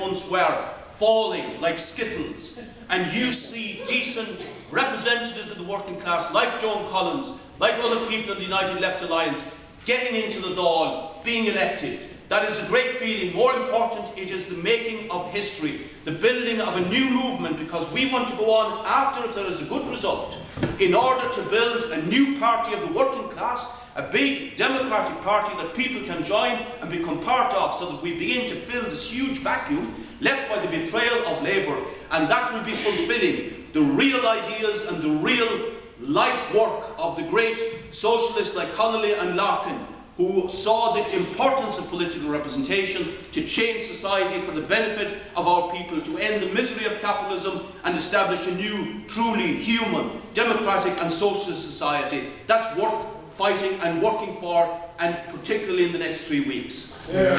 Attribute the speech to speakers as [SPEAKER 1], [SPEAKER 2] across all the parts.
[SPEAKER 1] once were falling like skittles, and you see decent representatives of the working class like Joan Collins, like other people in the United Left Alliance, getting into the Dáil, being elected. That is a great feeling. More important, it is the making of history, the building of a new movement, because we want to go on after, if there is a good result, in order to build a new party of the working class, a big democratic party that people can join and become part of, so that we begin to fill this huge vacuum left by the betrayal of Labour, and that will be fulfilling the real ideas and the real life work of the great socialists like Connolly and Larkin, who saw the importance of political representation to change society for the benefit of our people, to end the misery of capitalism and establish a new, truly human, democratic and socialist society. That's worth fighting and working for, and particularly in the next 3 weeks. Yeah.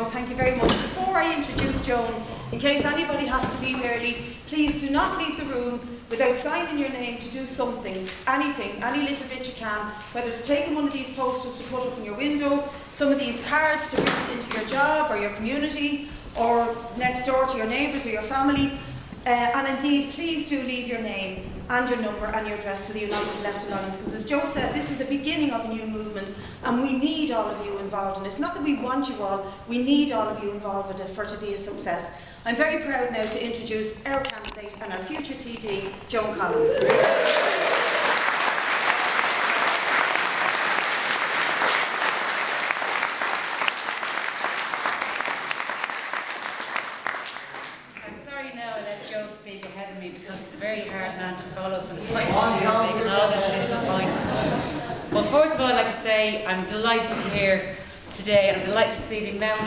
[SPEAKER 2] Thank you very much. Before I introduce Joan, in case anybody has to leave early, please do not leave the room without signing your name to do something, anything, any little bit you can, whether it's taking one of these posters to put up in your window, some of these cards to print into your job or your community, or next door to your neighbours or your family. And indeed, please do leave your name and your number and your address for the United Left Alliance, because as Joe said, this is the beginning of a new movement and we need all of you involved in it. It's not that we want you all, we need all of you involved in it for it to be a success. I'm very proud now to introduce our candidate and our future TD, Joan Collins.
[SPEAKER 3] Ahead of me, because it's a very hard man to follow from the point of view of making all the political points. Well, first of all, I'd like to say I'm delighted to be here today, and I'm delighted to see the amount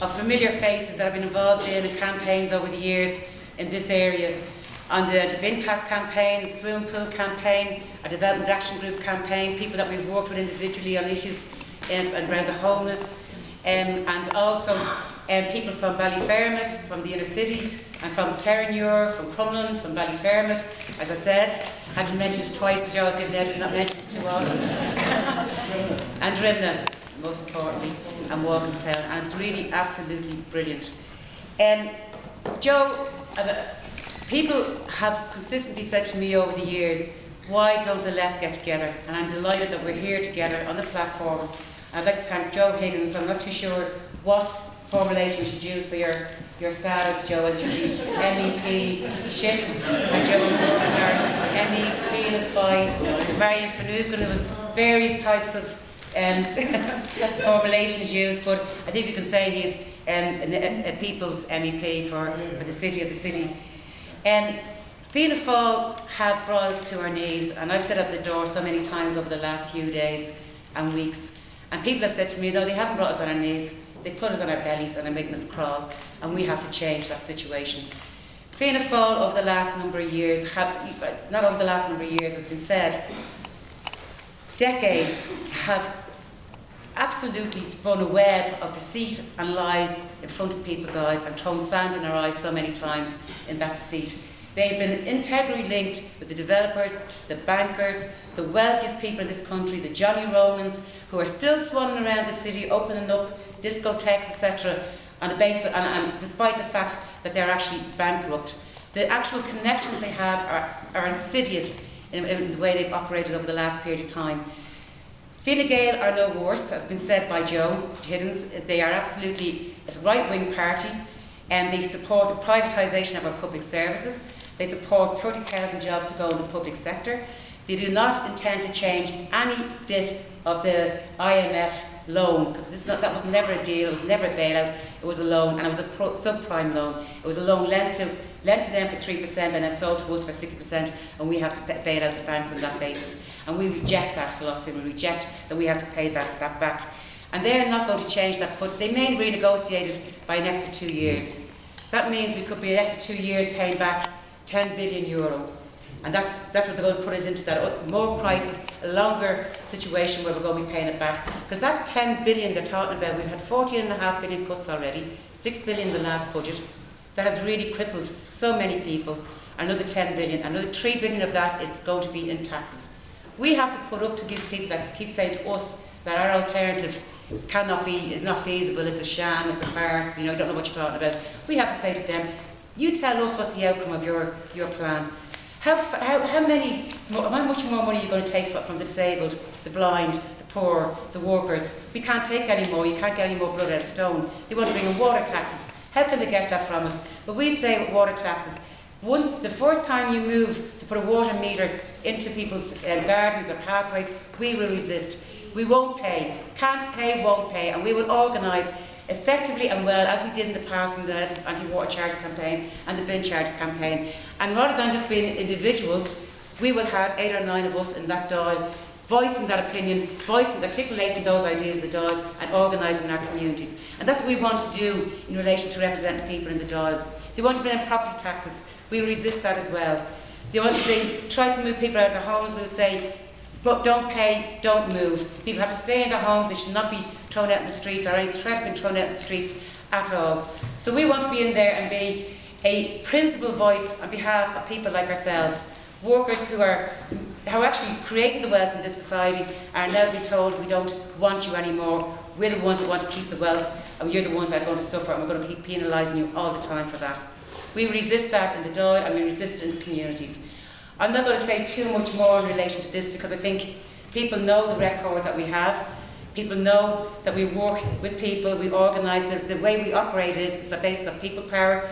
[SPEAKER 3] of familiar faces that I've been involved in campaigns over the years in this area. On the Vintas campaign, the Swimming Pool campaign, a Development Action Group campaign, people that we've worked with individually on issues around the homeless, and also people from Ballyfermot, from the inner city, and from Cllr, from Crumlin, from Ballyfermot, as I said. I had to mention this twice because I was giving out, I did not mention this too often. And Drimna, most importantly, and Walkinstown, and it's really absolutely brilliant. Joe, people have consistently said to me over the years, why don't the left get together? And I'm delighted that we're here together on the platform. I'd like to thank Joe Higgins. I'm not too sure what formulation we should use for your status, Joe. It should be MEP, SHIP, and Joe MEP is fine. Marion Finucane, there was various types of formulations used, but I think we can say he's a people's MEP for the city of the city. Fianna Fáil have brought us to our knees, and I've said at the door so many times over the last few days and weeks, and people have said to me, no, they haven't brought us on our knees, they put us on our bellies and they're making us crawl, and we have to change that situation. Fianna Fáil over the last number of years, not over the last number of years, as has been said, decades have absolutely spun a web of deceit and lies in front of people's eyes and thrown sand in our eyes so many times in that deceit. They've been integrally linked with the developers, the bankers, the wealthiest people in this country, the Johnny Romans, who are still swanning around the city, opening up discotheques, etc., on the basis, and despite the fact that they're actually bankrupt. The actual connections they have are insidious in the way they've operated over the last period of time. Fine Gael are no worse, as has been said by Joe Higgins. They are absolutely a right-wing party, and they support the privatisation of our public services. They support 30,000 jobs to go in the public sector. They do not intend to change any bit of the IMF loan, because that was never a deal, it was never a bailout, it was a loan, and it was a subprime loan. It was a loan lent to them for 3% and then sold to us for 6%, and we have to bail out the banks on that basis. And we reject that philosophy, we reject that we have to pay that back. And they're not going to change that, but they may renegotiate it by an extra 2 years. That means we could be an extra 2 years paying back €10 billion. And that's what they're going to put us into, that more crisis, a longer situation where we're going to be paying it back. Because that 10 billion they're talking about, we've had 14.5 billion cuts already, 6 billion in the last budget. That has really crippled so many people. Another 10 billion, another 3 billion of that is going to be in taxes. We have to put up to these people that keep saying to us that our alternative cannot be, is not feasible, it's a sham, it's a farce, you know, you don't know what you're talking about. We have to say to them, you tell us what's the outcome of your plan. How much more money are you going to take from the disabled, the blind, the poor, the workers? We can't take any more. You can't get any more blood out of stone. They want to bring in water taxes. How can they get that from us? But we say with water taxes, the first time you move to put a water meter into people's gardens or pathways, we will resist. We won't pay. Can't pay, won't pay. And we will organise effectively and well, as we did in the past in the anti-water charge campaign and the bin charge campaign. And rather than just being individuals, we will have 8 or 9 of us in that Dáil, voicing that opinion, articulating those ideas in the Dáil and organising our communities. And that's what we want to do in relation to representing people in the Dáil. They want to bring in property taxes. We resist that as well. They want to try to move people out of their homes. We'll say, but don't pay, don't move. People have to stay in their homes. They should not be thrown out in the streets, or any threat being thrown out in the streets at all. So we want to be in there and be a principled voice on behalf of people like ourselves, workers who are actually creating the wealth in this society are now being told we don't want you anymore. We're the ones that want to keep the wealth, and you're the ones that are going to suffer, and we're going to keep penalising you all the time for that. We resist that in the Dáil, and we resist it in the communities. I'm not going to say too much more in relation to this, because I think people know the record that we have. People know that we work with people, we organise. The way we operate is it's based on people power.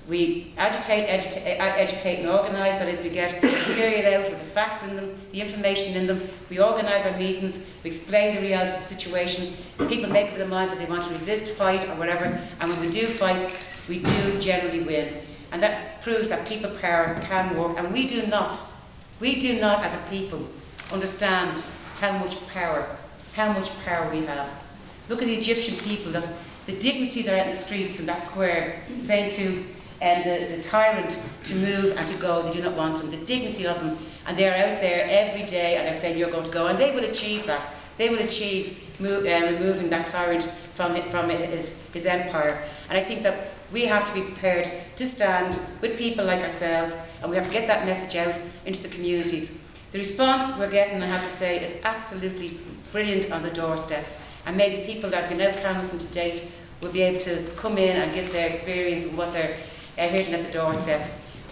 [SPEAKER 3] We agitate, educate and organise. That is, we get material out with the facts in them, the information in them. We organise our meetings, we explain the reality of the situation. People make up their minds whether they want to resist, fight or whatever. And when we do fight, we do generally win. And that proves that people power can work. And we do not as a people understand how much power we have. Look at the Egyptian people, the dignity they're out in the streets in that square, saying to the tyrant to move and to go. They do not want him. The dignity of them, and they're out there every day and they're saying you're going to go, and they will achieve that. They will achieve removing that tyrant from his empire. And I think that we have to be prepared to stand with people like ourselves, and we have to get that message out into the communities. The response we're getting, I have to say, is absolutely brilliant on the doorsteps, and maybe people that have been out canvassing to date will be able to come in and give their experience and what they're hearing at the doorstep.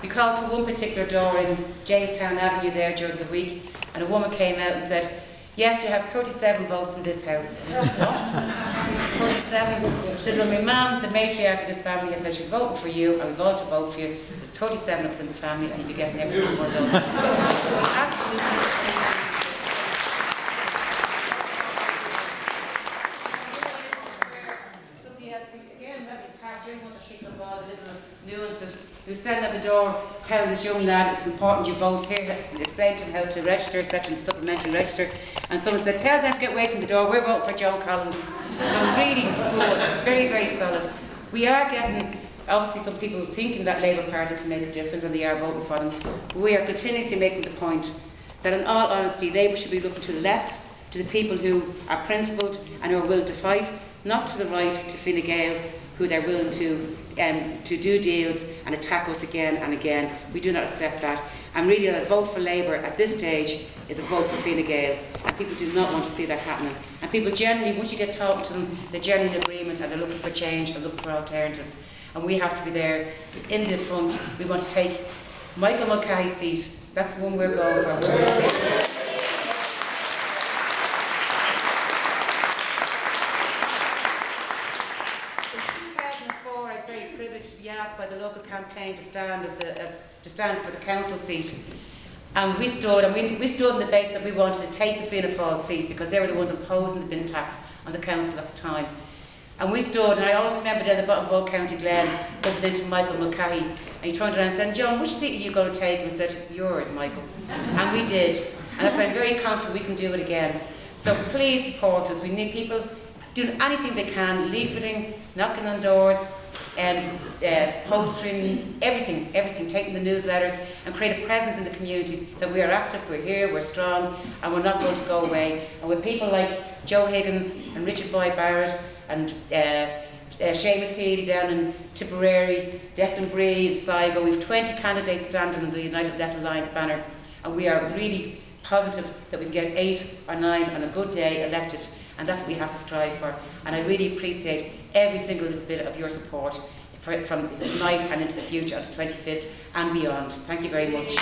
[SPEAKER 3] We called to one particular door in Jamestown Avenue there during the week, and a woman came out and said, yes, you have 37 votes in this house. I said, what? 37? She said, well, my mum, the matriarch of this family, has said she's voting for you, and we've all to vote for you. There's 37 of us in the family, and you'll be getting every single one of those. So it was absolutely nuances. He was standing at the door telling this young lad it's important you vote here, explained to him how to register, such and supplementary register, and someone said, tell them to get away from the door, we're voting for Joan Collins. So it was really good, very, very solid. We are getting, obviously some people thinking that Labour Party can make a difference and they are voting for them. We are continuously making the point that in all honesty Labour should be looking to the left, to the people who are principled and who are willing to fight, not to the right, to Fine Gael, who they're willing to do deals and attack us again and again. We do not accept that. And really a vote for Labour at this stage is a vote for Fine Gael, and people do not want to see that happening. And people generally, once you get talking to them, they're generally in agreement and they're looking for change and looking for alternatives. And we have to be there in the front. We want to take Michael Mulcahy's seat. That's the one we're going for. We're going to take. By the local campaign to stand for the council seat, and we stood in the base that we wanted to take the Fianna Fáil seat because they were the ones opposing the bin tax on the council at the time. And we stood, and I always remember down the bottom of Old County Glen, bumping into Michael Mulcahy, and he turned around and said, John, which seat are you going to take? And we said, yours, Michael. And we did, and that's why I'm very confident we can do it again. So please support us. We need people doing anything they can, leafleting, knocking on doors, postering, everything, taking the newsletters and create a presence in the community that we are active, we're here, we're strong, and we're not going to go away. And with people like Joe Higgins and Richard Boyd Barrett and Seamus Healy down in Tipperary, Declan Bree in Sligo, we've 20 candidates standing on the United Left Alliance banner, and we are really positive that we can get 8 or 9 on a good day elected, and that's what we have to strive for. And I really appreciate every single little bit of your support from tonight and into the future, until 25th and beyond. Thank you very much.